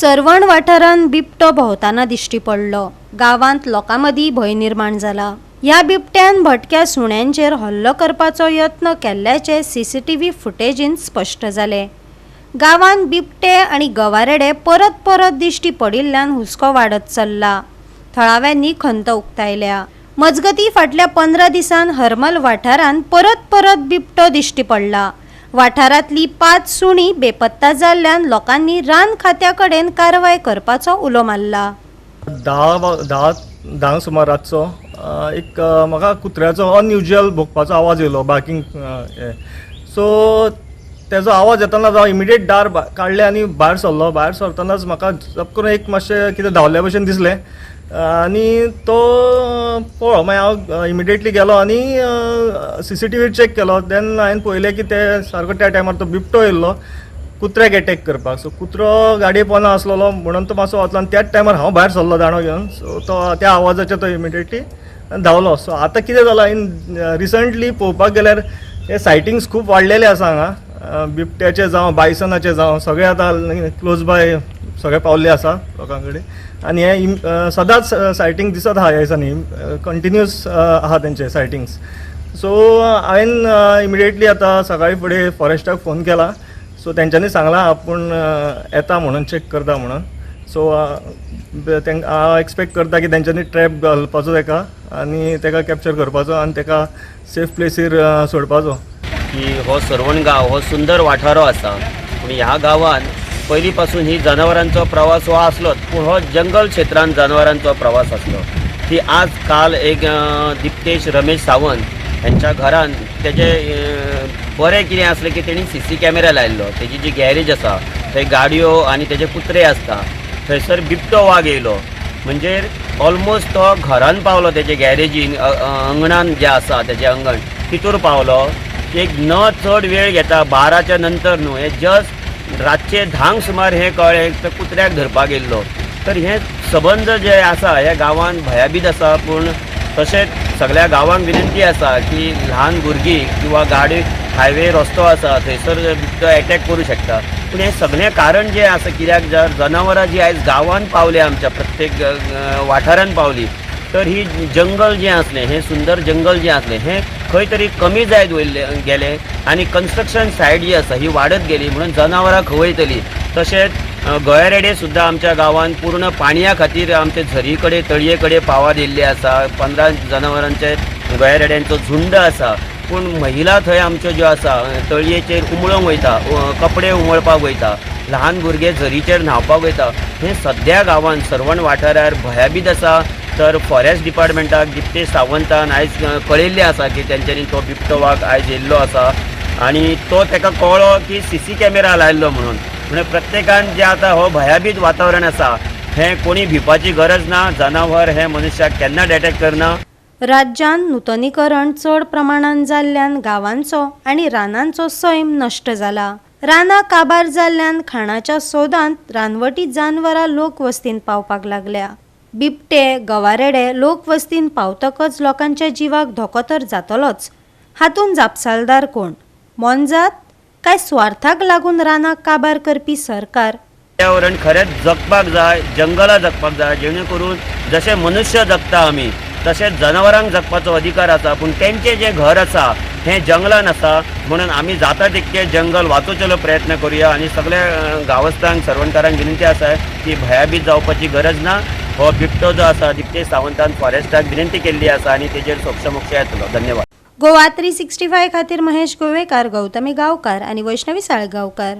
सरवण वाठारांत बिबटो भोंवताना दिश्टी पडलो। गावांत लोकांमदीं भंय निर्माण जाला। ह्या बिबट्यान भटक्या सुण्यांचेर हल्लो करपाचो यत्न केल्ल्याचे सीसीटीव्ही फुटेजींत स्पश्ट जाले। गावांत बिबटे आनी गवारेडे परत परत दिश्टी पडिल्ल्यान हुस्को वाडत चल्ला। थळाव्यांनी खंत उक्तायल्या। मजगतीं फाटल्या 15 दिसांन हरमल वाठारांत परत परत बिबटो दिश्टी पडला। वाठारांतली 5 सुणी बेपत्ता जाल्ल्यान लोकांनी रान खात्या कडेन कारवाय करपाचो उलो मारला। 10 सुमार रातचो एक म्हाका कुत्र्याचो अनयुज्युअल भोंकपाचो आवाज येयलो, बार्किंग। सो तेजो आवाज येताना हांव इमिडिएट दार काडलें आनी भायर सरलो। भायर सरतनाच म्हाका झप करून एक मातशें कितें धांवल्या भशेन दिसलें आनी तो पळो। मागीर हांव इमिडिएटली गेलो आनी सीसीटीव्ही चॅक केलो। देन हांवें पळयलें की ते सारको त्या टायमार तो बिबटो येयल्लो कुत्र्याक एटॅक करपाक। सो कुत्रो गाडये पोंदा आसलेलो म्हणून तो मातसो वचलो आनी त्याच टायमार हांव भायर सरलो दांडो घेवन। सो तो त्या आवाजाचेर तो इमिडिएटली धांवलो। सो आतां कितें जालां, रिसंटली पळोवपाक गेल्यार हे सायटिंग्स खूब वाडलेले आसा हांगा। बिबट्याचे जावं बायसनाचे जावं सगळे आतां क्लोज बाय सगळे पावल्ले आसा लोकां कडेन आनी हे सदांच सायटींग दिसत आहा। ह्या दिसांनी कंटिन्यूअस आहा तेंचे सायटिंग्स। सो हांवें इमिडिएटली आतां सकाळी फुडें फॉरेस्टाक फोन केला। सो तेंच्यांनी सांगलां आपूण येता म्हणून, चॅक करता म्हणून। सो हांव एक्सपेक्ट करता की तेंच्यांनी ट्रॅप घालपाचो तेका आनी तेका कॅप्चर करपाचो आनी तेका सेफ प्लेसीर सोडपाचो। की हो सरवण गांव हो सुंदर वाठारो आसा, पूण ह्या गांवांत पयलीं पासून ही जनावरांचो प्रवास हो आसलोच, पूण हो जंगल क्षेत्रांत जनावरांचो प्रवास आसलो। ती आज काल एक दिप्तेश रमेश सावंत यांच्या घरान तेजे बरें कितें आसलें की तेणी सीसी कॅमेरा लायल्लो। तेजी जी गॅरेज आसा थंय गाडयो आनी तेजे कुत्रे आसता, थंयसर बिबटो वाग येयलो। म्हणजे ऑलमोस्ट तो घरान पावलो, तेजे गॅरेजीन अंगणान जे आसा तेजें अंगण तितूर पावलो। एक न चड वेळ घेता 12च्या नंतर न्हू, हे जस्ट रातचे 10 सुमार हे कळ्ळें तर कुत्र्याक धरपाक येयल्लो। तर हे सबंद जे आसा ह्या गांवांत भयाबीत आसा। पूण तशेंच सगळ्या गांवांक विनंती आसा की ल्हान भुरगीं किंवा गाडी हायवे रस्तो आसा थंयसर बिबटो एटॅक करूं शकता। पूण हें सगळें कारण जें आसा, कित्याक जनावरां जी आयज गांवांत पावली, आमच्या प्रत्येक वाठारांत पावली, तर ही जंगल जें आसलें, हें सुंदर जंगल जें आसलें हें खंय तरी कमी जायत गेलें आनी कन्स्ट्रक्शन सायट जी आसा ही वाडत गेली, म्हणून जनावरां खवयतली। तशेंच गवेरेडे सुद्दां आमच्या गांवांत पूर्ण पाणया खातीर आमचे झरी कडेन तळये कडेन पावात येयल्ले आसा। 15 जनावरांचे गवेरेड्यांचो झुंड आसा। पूण महिला थंय आमच्यो ज्यो आसा तळयेचेर उमळोंक वयता, कपडे उमळपाक वयता, ल्हान भुरगे झरीचेर न्हांवपाक वयता। हें सद्या गांवांत सरवण वाठारार भयाबीत आसा। तर फॉरेस्ट डिपार्टमेंटाक दिप्तेश सावंतान आयज कळयल्लें आसा की तेंच्यांनी तो बिबटो वाग आयज येयल्लो आसा आनी तो तेका कळ्ळो की सीसी कॅमेरा लायल्लो म्हणून। म्हणजे प्रत्येकान जें आतां हो भयाबीत वातावरण आसा हें कोणी भिवपाची गरज ना। जनावर हें मनशाक केन्ना अटॅक करना। राज्यांत नूतनीकरण चड प्रमाणांत जाल्ल्यान गांवांचो आनी रानांचो सैम नश्ट जाला। रानां काबार जाल्ल्यान खाणाच्या सोदांत रानवटी जानवरां लोकवस्तींत पावपाक लागल्या। बिबटे गवारेडे लोकवस्तींत पावतकच लोकांच्या जिवाक धोको तर जातलोच। हातूंत जापसालदार कोण? मोनजात काय स्वार्थाक लागून रानाक काबार करपी सरकार? पर्यावरण खरेंच जगपाक जाय, जंगलां जगपाक जाय, जेणे करून जशे मनुष्य जगता आमी तशेंच जनावरांक जगपाचो अधिकार आसा। पूण तेंचें जें घर आसा हें जंगलान आसा, म्हणून आमी जाता तितके जंगल वाचोवचो प्रयत्न करुया। आनी सगळ्या गांवस्तांक सरवणकारांक विनंती आसा की भयाबीत जावपाची गरज ना। हो बिबटो जो आसा दिप्तेश सावंतान फॉरेस्टाक विनंती केल्ली आसा आनी तेजेर सोक्षमोक्ष येतलो। धन्यवाद। गोवा 365 खातीर महेश गोवेकार, गौतमी गांवकार आनी वैष्णवी साळगांवकार।